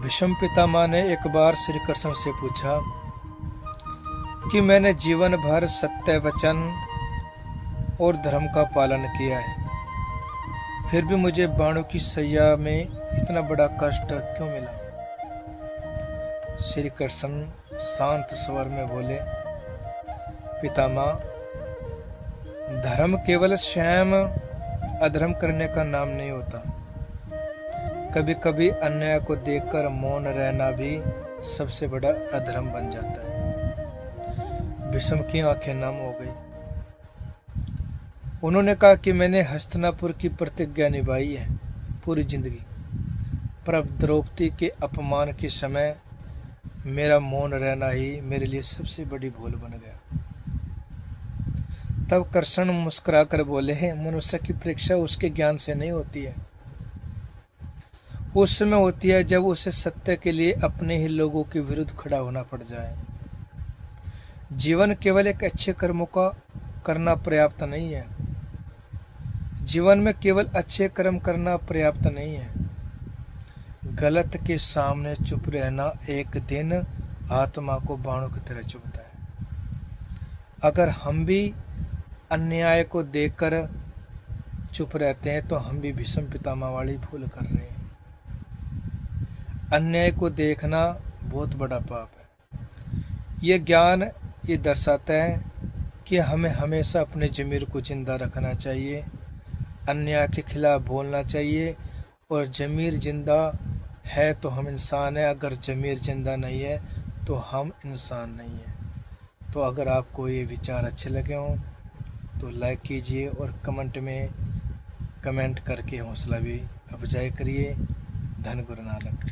भीष्म पितामह ने एक बार श्री कृष्ण से पूछा कि मैंने जीवन भर सत्य वचन और धर्म का पालन किया है, फिर भी मुझे बाणों की सैया में इतना बड़ा कष्ट क्यों मिला। श्री कृष्ण शांत स्वर में बोले, पितामह, धर्म केवल स्वयं अधर्म करने का नाम नहीं होता। कभी कभी अन्याय को देखकर मौन रहना भी सबसे बड़ा अधर्म बन जाता है। भीष्म की आंखें नम हो गई। उन्होंने कहा कि मैंने हस्तिनापुर की प्रतिज्ञा निभाई है पूरी जिंदगी, पर अब द्रौपदी के अपमान के समय मेरा मौन रहना ही मेरे लिए सबसे बड़ी भूल बन गया। तब कृष्ण मुस्कुरा कर बोले, मनुष्य की परीक्षा उसके ज्ञान से नहीं होती है, उस समय होती है जब उसे सत्य के लिए अपने ही लोगों के विरुद्ध खड़ा होना पड़ जाए। जीवन केवल एक अच्छे कर्मों का करना पर्याप्त नहीं है। जीवन में केवल अच्छे कर्म करना पर्याप्त नहीं है। गलत के सामने चुप रहना एक दिन आत्मा को बाणों की तरह चुभता है। अगर हम भी अन्याय को देखकर चुप रहते हैं तो हम भी भीष्म पितामह वाली भूल कर रहे हैं। अन्याय को देखना बहुत बड़ा पाप है। ये ज्ञान ये दर्शाता है कि हमें हमेशा अपने ज़मीर को जिंदा रखना चाहिए, अन्याय के खिलाफ बोलना चाहिए। और ज़मीर जिंदा है तो हम इंसान हैं, अगर ज़मीर जिंदा नहीं है तो हम इंसान नहीं हैं। तो अगर आपको ये विचार अच्छे लगे हों तो लाइक कीजिए और कमेंट करके हौसला भी अफजाई करिए। धन गुरु नानक।